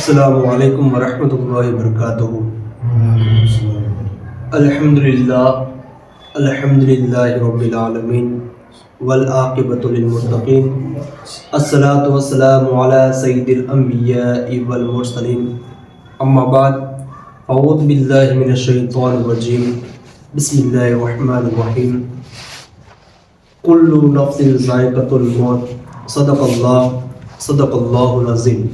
السلام علیکم ورحمۃ اللہ وبرکاتہ۔ الحمدللہ رب العالمین والعاقبۃ للمتقین، الصلاۃ والسلام علی سید الانبیاء والمرسلین، اما بعد، اعوذ باللہ من الشیطان الرجیم، بسم اللہ الرحمن الرحیم۔ کل نفس ذائقۃ الموت، صدق اللہ العظیم۔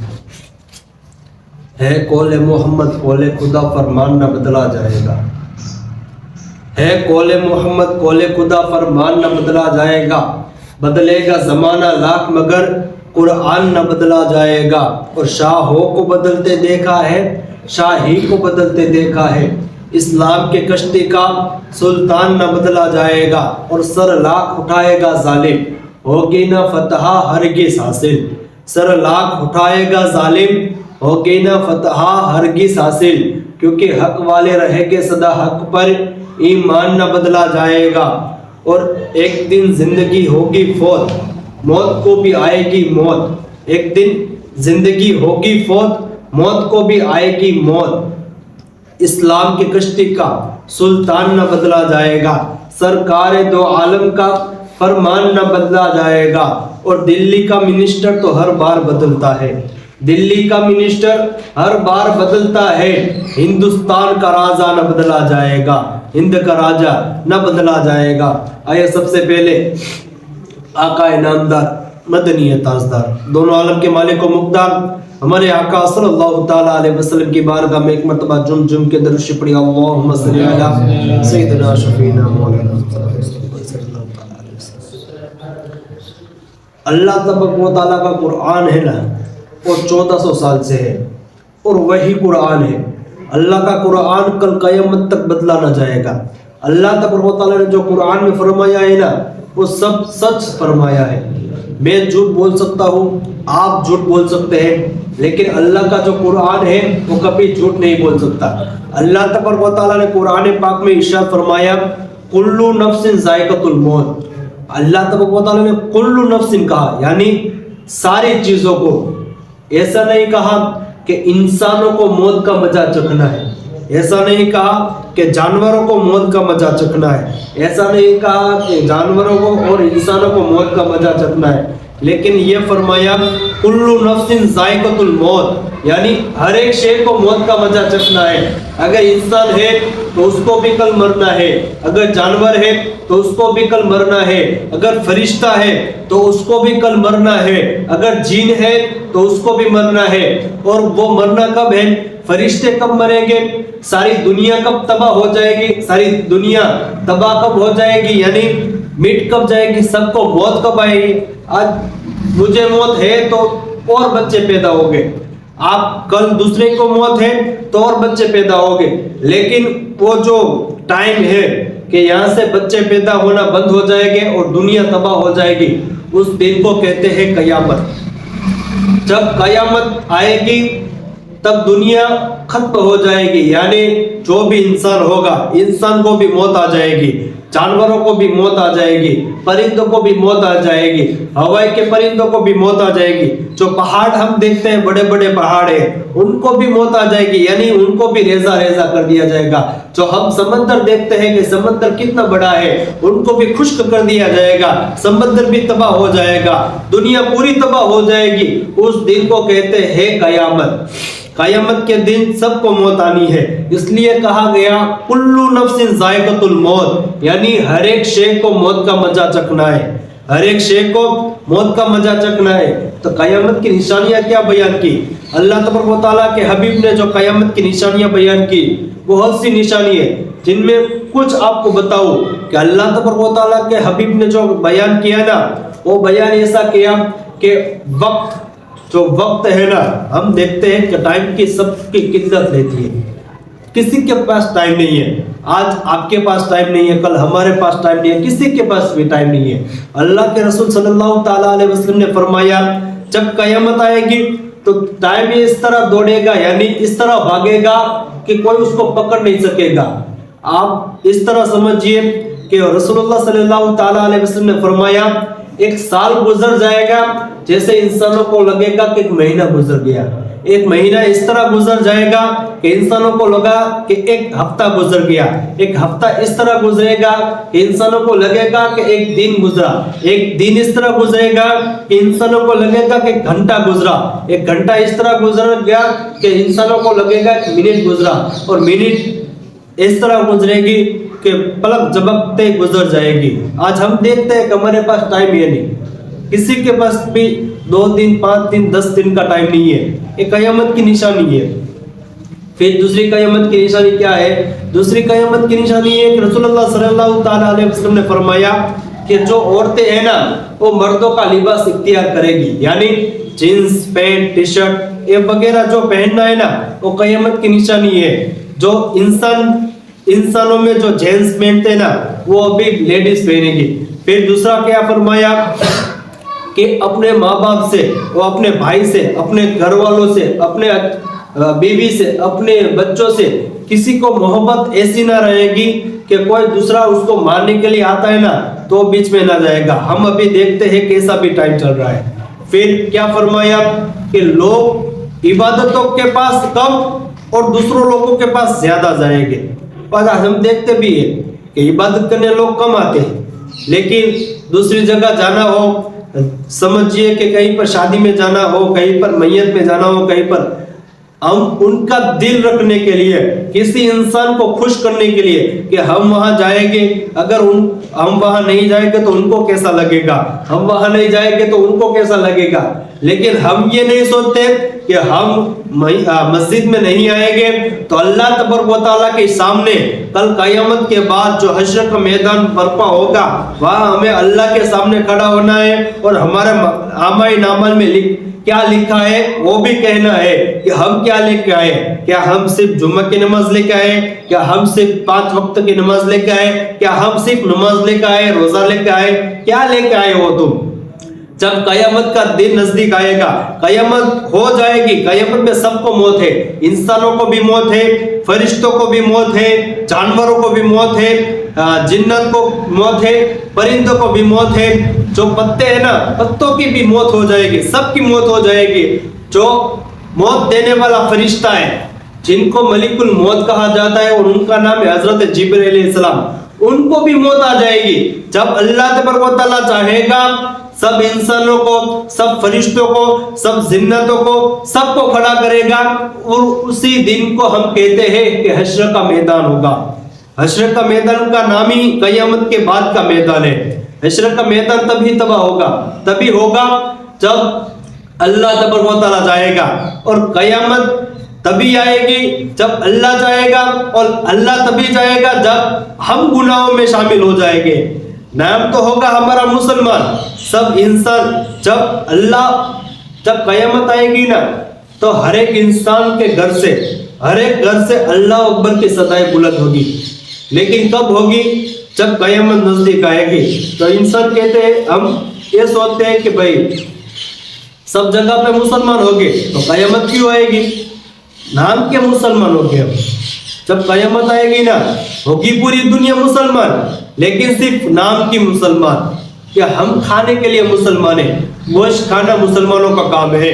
ہے قول محمد قول خدا، فرمان نہ بدلا جائے گا۔ ہے قول محمد قول خدا، فرمان نہ بدلا جائے گا۔ بدلے گا زمانہ لاکھ مگر قرآن نہ بدلا جائے گا۔ اور شاہوں کو بدلتے دیکھا ہے، شاہی کو بدلتے دیکھا ہے۔ اسلام کے کشتی کا سلطان نہ بدلا جائے گا۔ اور سر لاکھ اٹھائے گا ظالم، ہوگی نہ فتح ہرگز حاصل۔ سر لاکھ اٹھائے گا ظالم، ہوگی نہ فتح ہرگز حاصل۔ کیونکہ حق والے رہے گے سدا حق پر، ایمان نہ بدلا جائے گا۔ اور ایک دن زندگی ہوگی فوت، موت کو بھی آئے گی موت۔ ایک دن زندگی ہوگی فوت، موت کو بھی آئے گی موت۔ اسلام کی کشتی کا سلطان نہ بدلا جائے گا۔ سرکار دو عالم کا فرمان نہ بدلا جائے گا۔ اور دلی کا منسٹر تو ہر بار بدلتا ہے، دلی کا منسٹر ہر بار بدلتا ہے۔ ہندوستان کا راجا نہ بدلا جائے گا، ہند کا راجا نہ بدلا جائے گا۔ آئے سب سے پہلے آقا انعامدار مدنی تاجدار دونوں عالم کے مالک و مقدار ہمارے آقا صلی اللہ تعالیٰ علیہ وسلم کی بارگاہ میں ایک مرتبہ جم کے درود شریف پڑھی، اللہم صلی علی سیدنا شفیعنا مولانا صلی اللہ علیہ وسلم۔ اللہ تبارک و تعالیٰ کا قرآن ہے نا، وہ 1400 سال سے ہے، اور وہی قرآن ہے۔ اللہ کا قرآن کل قیامت تک بدلا نہ جائے گا۔ اللہ تبارک و تعالیٰ نے جو قرآن میں فرمایا ہے نا، وہ سب سچ فرمایا ہے۔ میں جھوٹ بول سکتا ہوں، آپ جھوٹ بول سکتے ہیں، لیکن اللہ کا جو قرآن ہے وہ کبھی جھوٹ نہیں بول سکتا۔ اللہ تبارک و تعالیٰ نے قرآن پاک میں ارشاد فرمایا، کل نفس ذائقۃ الموت۔ اللہ تبارک و تعالیٰ نے کل نفس کہا، یعنی ساری چیزوں کو۔ ایسا نہیں کہا کہ انسانوں کو موت کا مزہ چکھنا ہے، ایسا نہیں کہا کہ جانوروں کو موت کا مزہ چکھنا ہے، ایسا نہیں کہا کہ جانوروں کو اور انسانوں کو موت کا مزہ چکھنا ہے، لیکن یہ فرمایا کل نفس ذائقۃ الموت، یعنی ہر ایک شے کو موت کا مزہ چکھنا ہے۔ اگر انسان ہے تو اس کو بھی کل مرنا ہے، اگر جانور ہے تو اس کو بھی کل مرنا ہے، اگر فرشتہ ہے تو اس کو بھی کل مرنا ہے، اگر جن ہے تو اس کو بھی مرنا ہے۔ اور وہ مرنا کب ہے؟ فرشتے کب مریں گے؟ ساری دنیا کب تباہ ہو جائے گی؟ ساری دنیا تباہ کب ہو جائے گی؟ یعنی مٹ کب جائے گی؟ سب کو موت کب آئے گی؟ آج مجھے موت ہے تو اور بچے پیدا ہو گئے، آپ کل دوسرے کو موت ہے تو اور بچے پیدا ہو گئے، لیکن وہ جو ٹائم ہے کہ یہاں سے بچے پیدا ہونا بند ہو جائے گے اور دنیا تباہ ہو جائے گی، اس دن کو کہتے ہیں قیامت۔ جب قیامت آئے گی تب دنیا ختم ہو جائے گی، یعنی جو بھی انسان ہوگا، انسان کو بھی موت آ جائے گی، جانوروں کو بھی موت آ جائے گی، پرندوں کو بھی موت آ جائے گی، ہوائے کے پرندوں کو بھی موت آ جائے گی۔ جو پہاڑ ہم دیکھتے ہیں، بڑے بڑے پہاڑ ہیں، ان کو بھی موت آ جائے گی، یعنی ان کو بھی ریزہ ریزہ کر دیا جائے گا۔ جو ہم سمندر دیکھتے ہیں کہ سمندر کتنا بڑا ہے، ان کو بھی خشک کر دیا جائے گا، سمندر بھی تباہ ہو جائے گا، دنیا پوری تباہ ہو جائے گی۔ اس دن کو کہتے ہیں قیامت۔ قیامت کے دن سب کو موت آنی ہے، اس لیے کہا گیا کل نفس ذائقۃ الموت، یعنی ہر ایک شے کو موت کا مزہ چکھنا ہے، ہر ایک شے کو موت کا مزہ چکھنا ہے۔ تو قیامت کی نشانیاں کیا بیان کی؟ اللہ تبارک و تعالیٰ کے حبیب نے جو قیامت کی نشانیاں بیان کی، بہت سی نشانی ہے، جن میں کچھ آپ کو بتاؤ کہ اللہ تبارک و تعالیٰ کے حبیب نے جو بیان کیا نا، وہ بیان ایسا کیا کہ وقت، جو وقت ہے نا، ہم دیکھتے ہیں کہ ٹائم کی سب کی قلت رہتی ہے، کسی کے پاس ٹائم نہیں ہے۔ آج آپ کے پاس ٹائم نہیں ہے، کل ہمارے پاس ٹائم نہیں ہے، کسی کے پاس بھی ٹائم نہیں ہے۔ اللہ کے رسول صلی اللہ تعالیٰ علیہ وسلم نے فرمایا، جب قیامت آئے گی تو ٹائم اس طرح دوڑے گا، یعنی اس طرح بھاگے گا کہ کوئی اس کو پکڑ نہیں سکے گا۔ آپ اس طرح سمجھیے کہ رسول اللہ صلی اللہ تعالیٰ علیہ وسلم نے فرمایا، ایک سال گزر جائے گا جیسے انسانوں کو لگے گا کہ ایک مہینہ گزر گیا، ایک مہینہ اس طرح گزر جائے گا کہ انسانوں کو لگا کہ ایک ہفتہ گزر گیا، ایک ہفتہ اس طرح گزرے گا کہ انسانوں کو لگے گا کہ ایک دن گزرا، ایک دن اس طرح گزرے گا کہ انسانوں کو لگے گا کہ گھنٹہ گزرا، ایک گھنٹہ اس طرح گزر گیا کہ انسانوں کو لگے گا کہ منٹ گزرا، اور منٹ اس طرح گزرے گی کہ پلک جھپکتے گزر جائے گی۔ آج ہم دیکھتے ہیں کہ ہمارے پاس ٹائم یہ نہیں، کسی کے پاس بھی 2 دن 5 دن 10 دن کا ٹائم نہیں ہے، یہ قیامت کی نشانی ہے۔ پھر دوسری قیامت کی نشانی کیا ہے؟ دوسری قیامت کی نشانی ہے کہ رسول اللہ صلی اللہ تعالیٰ علیہ وسلم نے فرمایا کہ جو عورتیں ہیں نا وہ مردوں کا لباس اختیار کرے گی، یعنی جینس پینٹ ٹی شرٹ یہ وغیرہ جو پہننا ہے نا وہ قیامت کی نشانی ہے۔ جو انسانوں میں جو جینس پہنتے ہیں نا وہ ابھی لیڈیز پہنے گی۔ پھر دوسرا کیا فرمایا کہ اپنے ماں باپ سے، وہ اپنے بھائی سے، اپنے گھر والوں سے، اپنے بیوی سے، اپنے بچوں سے کسی کو محبت ایسی نہ رہے گی کہ کوئی دوسرا اس کو مارنے کے لیے آتا ہے نا تو بیچ میں نہ جائے گا۔ ہم ابھی دیکھتے ہیں کیسا بھی ٹائم چل رہا ہے۔ پھر کیا فرمایا کہ لوگ عبادتوں کے پاس کم اور دوسروں لوگوں کے پاس زیادہ جائیں گے۔ اور ہم دیکھتے بھی ہیں کہ عبادت کرنے لوگ کم آتے ہیں، لیکن دوسری جگہ جانا ہو، سمجھیے کہ کہیں پر شادی میں جانا ہو، کہیں پر میت میں جانا ہو، کہیں پر ہم ان کا دل رکھنے کے لیے، کسی انسان کو خوش کرنے کے لیے کہ ہم وہاں جائیں گے، اگر ہم وہاں نہیں جائیں گے تو ان کو کیسا لگے گا، ہم وہاں نہیں جائیں گے تو ان کو کیسا لگے گا۔ لیکن ہم یہ نہیں سوچتے کہ ہم مسجد میں نہیں آئیں گے تو اللہ تبارک و تعالیٰ کے سامنے کل قیامت کے بعد جو حشر کا میدان برپا ہوگا وہاں ہمیں اللہ کے سامنے کھڑا ہونا ہے، اور ہمارے اعمال نامہ میں کیا لکھا ہے وہ بھی کہنا ہے کہ ہم کیا لے کے آئے، کیا ہم صرف جمعہ کی نماز لے کے آئے، کیا ہم صرف 5 وقت کی نماز لے کے آئے، کیا ہم صرف نماز لے کے آئے، روزہ لے کے آئے، کیا لے کے آئے ہو تم؟ جب قیامت کا دن نزدیک آئے گا، قیامت ہو جائے گی، قیامت میں سب کو موت ہے، انسانوں کو بھی موت ہے، فرشتوں کو بھی موت ہے، جانوروں کو بھی موت ہے، جنات کو موت ہے، پرندوں کو بھی موت ہے، جو پتے ہیں نا پتوں کی بھی موت ہو جائے گی، سب کی موت ہو جائے گی۔ جو موت دینے والا فرشتہ ہے جن کو ملک الموت کہا جاتا ہے اور ان کا نام ہے حضرت جبرائیل علیہ السلام، ان کو بھی موت آ جائے گی۔ جب اللہ تبارک و تعالیٰ چاہے گا سب انسانوں کو، سب فرشتوں کو، سب جنتوں کو، سب کو کھڑا کرے گا، اور اسی دن کو ہم کہتے ہیں کہ حشر کا میدان ہوگا۔ حشر کا میدان کا نام ہی قیامت کے بعد کا میدان ہے۔ حشر کا میدان تبھی تباہ ہوگا، تبھی ہوگا جب اللہ تبارک و تعالیٰ جائے گا، اور قیامت تبھی آئے گی جب اللہ جائے گا، اور اللہ تبھی جائے گا جب ہم گناہوں میں شامل ہو جائیں گے۔ نام تو ہوگا ہمارا مسلمان، سب انسان جب قیامت آئے گی نا تو ہر ایک انسان کے گھر سے، ہر ایک گھر سے اللہ اکبر کی صدائیں بلند ہوگی۔ لیکن کب ہوگی؟ جب قیامت نزدیک آئے گی۔ تو انسان کہتے ہیں، ہم یہ سوچتے ہیں کہ بھائی سب جگہ پہ مسلمان ہوگے تو قیامت کیوں آئے گی؟ نام کے مسلمان ہو گئے ہم۔ جب قیامت آئے گی نا ہوگی پوری دنیا مسلمان، لیکن صرف نام کی مسلمان، کہ ہم کھانے کے لیے مسلمان ہیں، گوشت کھانا مسلمانوں کا کام ہے،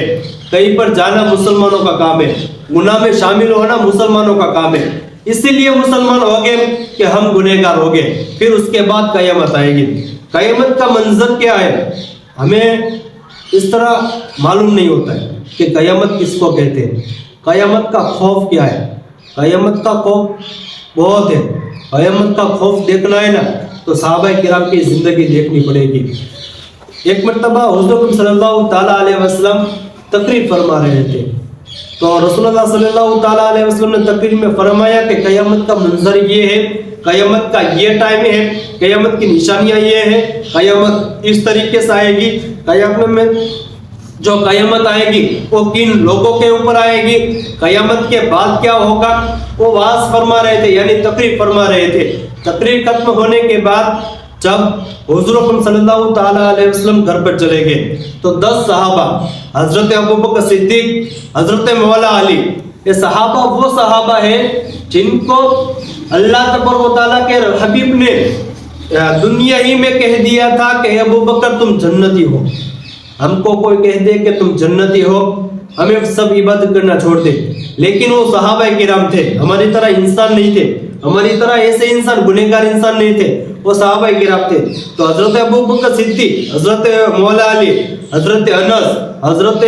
کہیں پر جانا مسلمانوں کا کام ہے، گناہ میں شامل ہونا مسلمانوں کا کام ہے، اسی لیے مسلمان ہو گئے کہ ہم گنہگار ہو گئے۔ پھر اس کے بعد قیامت آئے گی۔ قیامت کا منظر کیا ہے ہمیں اس طرح معلوم نہیں ہوتا ہے کہ قیامت کس کو کہتے ہیں۔ قیامت کا خوف کیا ہے؟ قیامت کا خوف بہت ہے۔ قیامت کا خوف دیکھنا ہے نا تو صحابہ کرام کی زندگی دیکھنی پڑے گی۔ ایک مرتبہ حضور صلی اللہ تعالیٰ علیہ وسلم تقریر فرما رہے تھے، تو رسول اللہ صلی اللہ تعالیٰ علیہ وسلم نے تقریر میں فرمایا کہ قیامت کا منظر یہ ہے، قیامت کا یہ ٹائم ہے، قیامت کی نشانیاں یہ ہیں، قیامت اس طریقے سے آئے گی۔ قیامت میں جو قیامت آئے گی وہ کن لوگوں کے اوپر آئے گی، قیامت کے بعد کیا ہوگا، وہ واعظ فرما رہے تھے، یعنی تقریر فرما رہے تھے۔ تقریر ختم ہونے کے بعد جب حضور صلی اللہ تعالیٰ علیہ وسلم گھر پر چلے گئے تو 10 صحابہ، حضرت ابوبکر صدیق، حضرت مولا علی، یہ صحابہ وہ صحابہ ہیں جن کو اللہ تبارک و تعالیٰ کے حبیب نے دنیا ہی میں کہہ دیا تھا کہ ابوبکر تم جنتی ہو۔ ہم کو کوئی کہہ دے کہ تم جنتی ہو ہمیں سب عبادت کرنا چھوڑ دیں. لیکن وہ صحابہ کرام تھے, ہماری طرح انسان نہیں تھے, ہماری طرح ایسے انسان گنہگار انسان نہیں تھے, وہ صحابہ کرام تھے. تو حضرت ابو بکر صدیق, حضرت مولا علی, حضرت انس, حضرت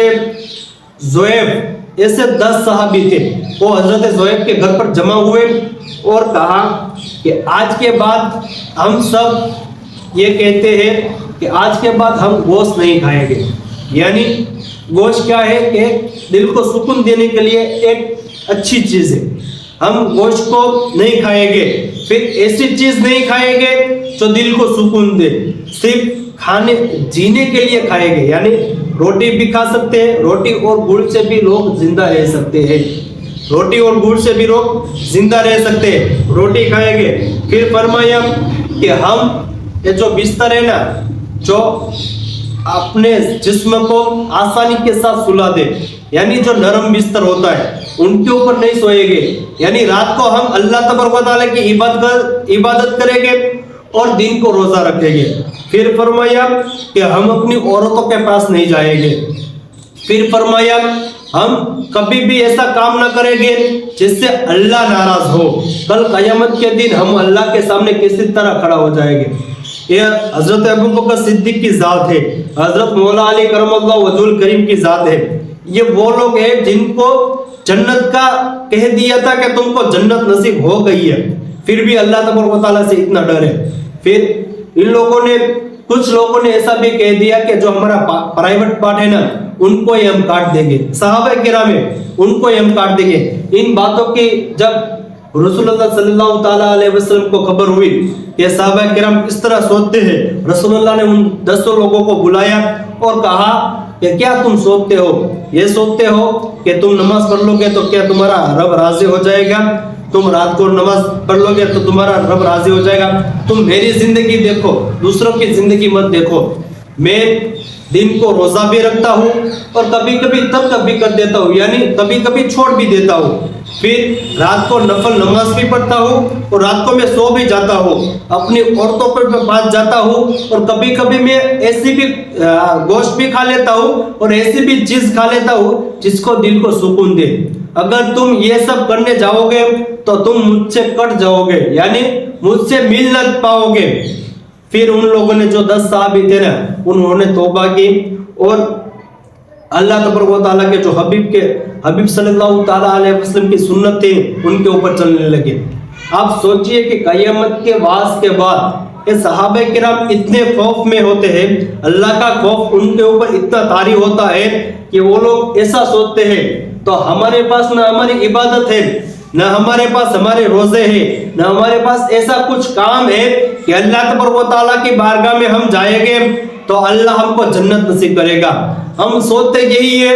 زہیب, ایسے 10 صحابی تھے. وہ حضرت زہیب کے گھر پر جمع ہوئے اور کہا کہ آج کے بعد ہم سب یہ کہتے ہیں کہ آج کے بعد ہم گوشت نہیں کھائیں گے. یعنی گوشت کیا ہے کہ دل کو سکون دینے کے لیے ایک اچھی چیز ہے, ہم گوشت کو نہیں کھائیں گے. پھر ایسی چیز نہیں کھائیں گے جو دل کو سکون دے, صرف کھانے جینے کے لیے کھائیں گے. یعنی روٹی بھی کھا سکتے ہیں, روٹی اور گڑ سے بھی لوگ زندہ رہ سکتے ہیں, روٹی اور گڑ سے بھی لوگ زندہ رہ سکتے ہیں, روٹی کھائیں گے. پھر فرمایا کہ ہم یہ جو بستر ہے نا, جو اپنے جسم کو آسانی کے ساتھ سلا دے, یعنی جو نرم بستر ہوتا ہے ان کے اوپر نہیں سوئیں گے. یعنی رات کو ہم اللہ تبارک و تعالیٰ کی عبادت کریں گے اور دن کو روزہ رکھیں گے. پھر فرمایا کہ ہم اپنی عورتوں کے پاس نہیں جائیں گے. پھر فرمایا ہم کبھی بھی ایسا کام نہ کریں گے جس سے اللہ ناراض ہو. کل قیامت کے دن ہم اللہ کے سامنے کسی طرح کھڑا ہو جائیں گے. یہ حضرت ابو بکر صدیق کی ذات ہے, حضرت مولا علی کرم اللہ وجہ الکریم کی ذات ہے. یہ وہ لوگ ہیں جن کو جنت کا کہہ دیا تھا کہ تم کو جنت نصیب ہو گئی ہے, پھر بھی اللہ تبارک و تعالیٰ سے اتنا ڈر ہے. پھر ان لوگوں نے, کچھ لوگوں نے ایسا بھی کہہ دیا کہ جو ہمارا پرائیویٹ پارٹ ہے نا ان کو ہی ہم کاٹ دیں گے, صحابہ کرام ہیں ان کو ہی ہم کاٹ دیں گے. ان باتوں کی جب رسول اللہ صلی اللہ تعالیٰ علیہ وسلم کو خبر ہوئی کہ صحابہ کرام اس طرح سوچتے ہیں, رسول اللہ نے ان 10 لوگوں کو بلایا اور کہا کہ کیا تم سوچتے ہو, یہ سوچتے ہو کہ تم نماز پڑھ لو گے تو کیا تمہارا رب راضی ہو جائے گا, تم رات کو نماز پڑھ لو گے تو تمہارا رب راضی ہو جائے گا. تم میری زندگی دیکھو, دوسروں کی زندگی مت دیکھو. میں دن کو روزہ بھی رکھتا ہوں اور کبھی کبھی ترک بھی کر دیتا ہوں, یعنی کبھی کبھی چھوڑ بھی دیتا ہوں. پھر رات کو نفل نماز بھی پڑھتا ہوں اور رات کو میں سو بھی جاتا ہوں, اپنی عورتوں پر میں پاس جاتا ہوں, اور کبھی کبھی میں ایسی بھی گوشت بھی کھا لیتا ہوں اور ایسی بھی چیز کھا لیتا ہوں جس کو دل کو سکون دے. اگر تم یہ سب کرنے جاؤ گے تو تم مجھ سے کٹ جاؤ گے, یعنی مجھ سے مل نہ پاؤ گے. پھر ان لوگوں نے جو 10 صحابی تھے نا انہوں نے توبہ کی اور اللہ تبارک و تعالیٰ کے جو حبیب صلی اللہ تعالیٰ علیہ وسلم کی سنت تھی ان کے اوپر چلنے لگے. آپ سوچئے کہ قیامت کے واعظ کے بعد یہ صحابہ کرام اتنے خوف میں ہوتے ہیں, اللہ کا خوف ان کے اوپر اتنا طاری ہوتا ہے کہ وہ لوگ ایسا سوچتے ہیں تو ہمارے پاس نہ ہماری عبادت ہے, نہ ہمارے پاس ہمارے روزے ہیں, نہ ہمارے پاس ایسا کچھ کام ہے کہ اللہ تبارک و تعالیٰ کی بارگاہ میں ہم جائیں گے تو اللہ ہم کو جنت نصیب کرے گا. ہم سوچتے یہی ہے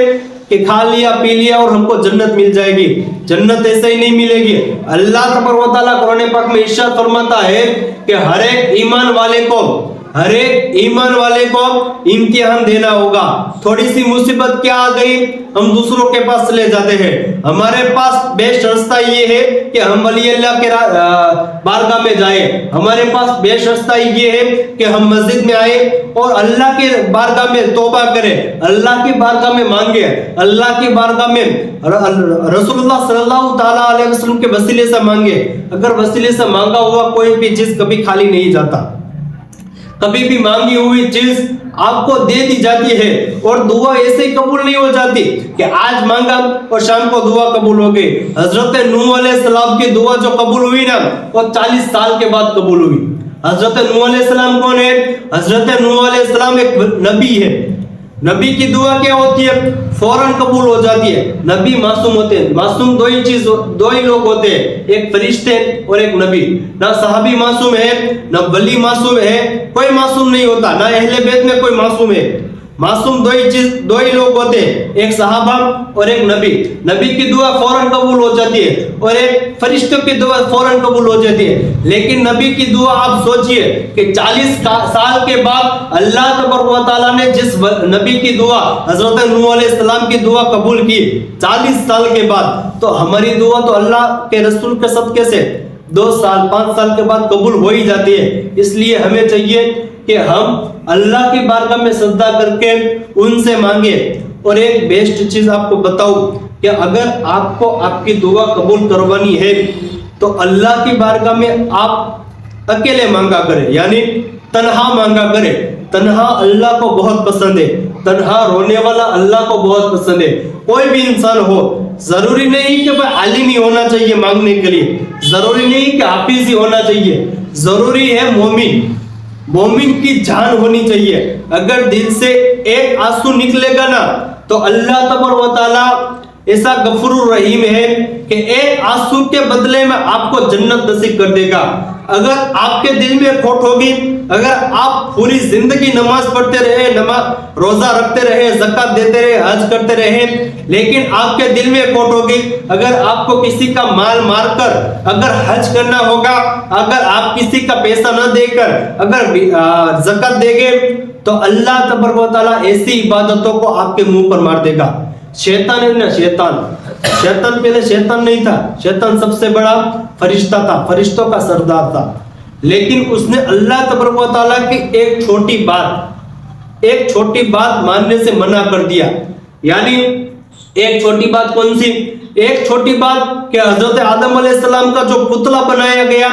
کہ کھا لیا پی لیا اور ہم کو جنت مل جائے گی. جنت ایسے ہی نہیں ملے گی. اللہ تبارک و تعالیٰ قرآن پاک میں ارشاد فرماتا ہے کہ ہر ایک ایمان والے کو امتحان دینا ہوگا. تھوڑی سی مصیبت کیا آ گئی ہم دوسروں کے پاس چلے جاتے ہیں. ہمارے پاس بیسٹ راستہ یہ ہے کہ ہم ولی اللہ کے بارگاہ میں جائیں. ہمارے پاس بیسٹ راستہ یہ ہے کہ ہم مسجد میں آئے اور اللہ کے بارگاہ میں توبہ کریں, اللہ کی بارگاہ میں مانگے, اللہ کی بارگاہ میں رسول اللہ صلی اللہ تعالیٰ علیہ وسلم کے وسیلے سے مانگے. اگر وسیلے سے مانگا ہوا کوئی بھی چیز کبھی خالی نہیں جاتا, کبھی بھی مانگی ہوئی چیز آپ کو دے دی جاتی ہے. اور دعا ایسے ہی قبول نہیں ہو جاتی کہ آج مانگا اور شام کو دعا قبول ہو گئی. حضرت نوح علیہ السلام کی دعا جو قبول ہوئی نا وہ 40 سال کے بعد قبول ہوئی. حضرت نوح علیہ السلام کون ہے؟ حضرت نوح علیہ السلام ایک نبی ہے. نبی کی دعا کیا ہوتی ہے؟ فوراً قبول ہو جاتی ہے. نبی معصوم ہوتے ہیں. معصوم دو ہی لوگ ہوتے ہیں, ایک فرشتے اور ایک نبی. نہ صحابی معصوم ہے, نہ ولی معصوم ہے, کوئی معصوم نہیں ہوتا, نہ اہل بیت میں کوئی معصوم ہے. معصوم دو ہی لوگ ہوتے ہیں, ایک صحابہ اور ایک نبی. نبی کی دعا فوراً قبول ہو جاتی ہے اور ایک فرشتوں کی دعا فوراً قبول ہو جاتی ہے. لیکن نبی کی دعا آپ سوچئے کہ 40 سال کے بعد اللہ تبارک و تعالیٰ نے جس نبی کی دعا حضرت نوح علیہ السلام کی دعا قبول کی 40 سال کے بعد, تو ہماری دعا تو اللہ کے رسول کے صدقے سے 2 سال 5 سال کے بعد قبول ہو ہی جاتی ہے. اس لیے ہمیں چاہیے کہ ہم اللہ کی بارگاہ میں سجدہ کر کے ان سے مانگے اور ایک بیسٹ چیز آپ کو بتاؤں کہ اگر آپ کو آپ کی دعا قبول کروانی ہے تو اللہ کی بارگاہ میں آپ اکیلے مانگا کرے، یعنی تنہا مانگا کرے۔ تنہا اللہ کو بہت پسند ہے، تنہا رونے والا اللہ کو بہت پسند ہے۔ کوئی بھی انسان ہو، ضروری نہیں کہ بھائی عالم ہی ہونا چاہیے مانگنے کے لیے، ضروری نہیں کہ حافظ ہی ہونا چاہیے، ضروری ہے مومن کی جان ہونی چاہیے۔ اگر دل سے ایک آنسو نکلے گا نا تو اللہ تبارک و تعالیٰ ایسا غفور الرحیم ہے کہ ایک آنسو کے بدلے میں آپ کو جنت نصیب کر دے گا۔ اگر آپ کے دل میں کھوٹ ہوگی، اگر آپ پوری زندگی نماز پڑھتے رہے، روزہ رکھتے رہے، زکات دیتے رہے، حج کرتے رہے، لیکن آپ کے دل میں کھوٹ ہوگی، اگر آپ کو کسی کا مال مار کر اگر حج کرنا ہوگا، اگر آپ کسی کا پیسہ نہ دے کر اگر زکات دے گے تو اللہ تبارک و تعالیٰ ایسی عبادتوں کو آپ کے منہ پر مار دے گا۔ شیطان ہے نا، شیطان پہلے شیطان نہیں تھا، شیطان سب سے بڑا فرشتہ تھا، فرشتوں کا سردار تھا، لیکن اس نے اللہ تبارک و تعالیٰ کی ایک چھوٹی بات ماننے سے منع کر دیا۔ یعنی ایک چھوٹی بات کون سی؟ ایک چھوٹی بات کہ حضرت آدم علیہ السلام کا جو پتلا بنایا گیا،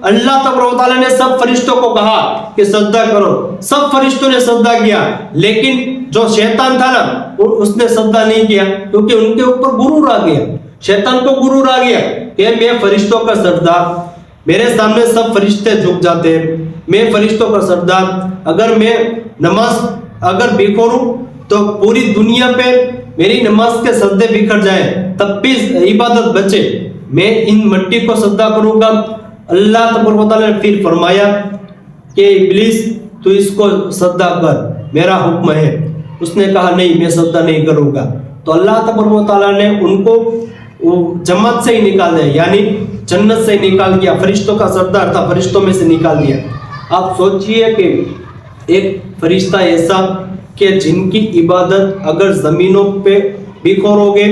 اللہ تبارک و تعالیٰ نے سب فرشتوں کو کہا کہ سجدہ کرو، سب فرشتوں نے سجدہ کیا، لیکن جو شیطان تھا نا اس نے سجدہ نہیں کیا، کیونکہ ان کے اوپر غرور آ گیا، شیطان کو غرور آ گیا کہ میں فرشتوں کا سردار، میرے سامنے سب فرشتے جھک جاتے ہیں، میں فرشتوں کا سردار، اگر میں نماز اگر بکھوروں تو پوری دنیا پہ میری نماز کے سجدے بکھر جائیں تب بھی عبادت بچے، میں ان مٹی کو سجدہ کروں گا۔ اللہ تبارک و تعالیٰ نے پھر فرمایا کہ ابلیس تو اس کو سجدہ کر، میرا حکم ہے۔ اس نے کہا نہیں، میں سجدہ نہیں کروں گا۔ تو اللہ تبارک و تعالیٰ نے ان کو جماعت سے ہی نکال دیا، یعنی جنت سے نکال دیا، فرشتوں کا سردار تھا، فرشتوں میں سے نکال دیا۔ آپ سوچئے کہ ایک فرشتہ ایسا کہ جن کی عبادت اگر زمینوں پہ بکھورو گے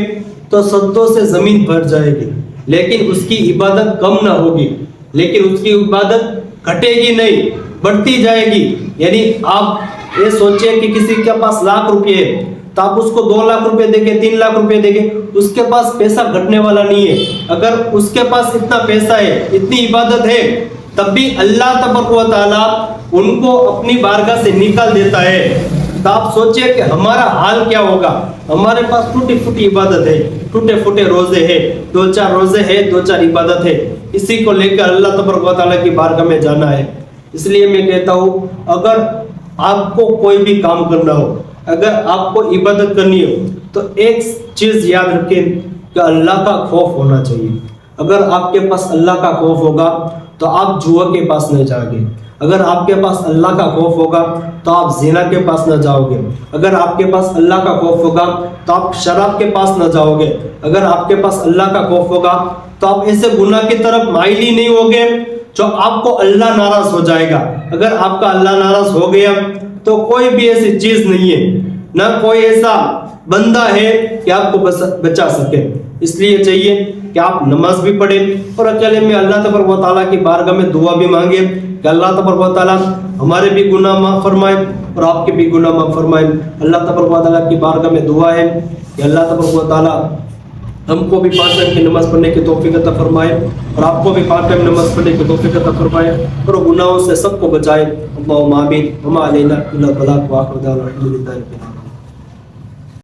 تو سجدوں سے زمین بھر جائے گی، لیکن اس کی عبادت کم نہ ہوگی، لیکن اس کی عبادت گھٹے گی نہیں، بڑھتی جائے گی۔ یعنی آپ یہ سوچیں کہ کسی کے پاس ₹1,00,000 ہے تو آپ اس کو ₹2,00,000 دیں گے، ₹3,00,000 دیں گے، اس کے پاس پیسہ گھٹنے والا نہیں ہے۔ اگر اس کے پاس اتنا پیسہ ہے، اتنی عبادت ہے، تب بھی اللہ تبارک و تعالیٰ ان کو اپنی بارگاہ سے نکال دیتا ہے۔ تو آپ سوچئے کہ ہمارا حال کیا ہوگا؟ ہمارے پاس ٹوٹی پھوٹی عبادت ہے، ٹوٹے پھوٹے روزے ہیں، 2-4 روزے ہیں، 2-4 عبادت ہے، اسی کو لے کر اللہ تبارک و تعالیٰ کی بارگاہ میں جانا ہے۔ اس لیے میں کہتا ہوں اگر آپ کو کوئی بھی کام کرنا ہو، اگر آپ کو عبادت کرنی ہو تو ایک چیز یاد رکھیں کہ اللہ کا خوف ہونا چاہیے۔ اگر آپ کے پاس اللہ کا خوف ہوگا تو آپ جوا کے پاس نہیں جاؤ گے، اگر آپ کے پاس اللہ کا خوف ہوگا تو آپ زنا کے پاس نہ جاؤ گے، اگر آپ کے پاس اللہ کا خوف ہوگا تو آپ شراب کے پاس نہ جاؤ گے، اگر آپ کے پاس اللہ کا خوف ہوگا تو آپ ایسے گناہ کی طرف مائل ہی نہیں ہوگے جو آپ کو اللہ ناراض ہو جائے گا۔ اگر آپ کا اللہ ناراض ہو گیا تو کوئی بھی ایسی چیز نہیں ہے، نہ کوئی ایسا بندہ ہے کہ آپ کو بچا سکے۔ اس لیے چاہیے کہ آپ نماز بھی پڑھیں اور اکیلے میں اللہ تبارک و تعالیٰ کی بارگاہ میں دعا بھی مانگے کہ اللہ تبارک و تعالیٰ ہمارے بھی گناہ معاف فرمائے اور آپ کے بھی گناہ معاف فرمائے۔ اللہ تبارک و تعالیٰ کی بارگاہ میں دعا ہے کہ اللہ تبارک و تعالیٰ ہم کو بھی 5 ٹائم کی نماز پڑھنے کی توفیق عطا فرمائے اور آپ کو بھی 5 ٹائم نماز پڑھنے کی توفیق عطا فرمائے اور گناہوں سے سب کو بچائے۔ اللہم آمین۔ وما علینا الا البلاغ وآخر دعوانا الحمدللہ رب العالمین۔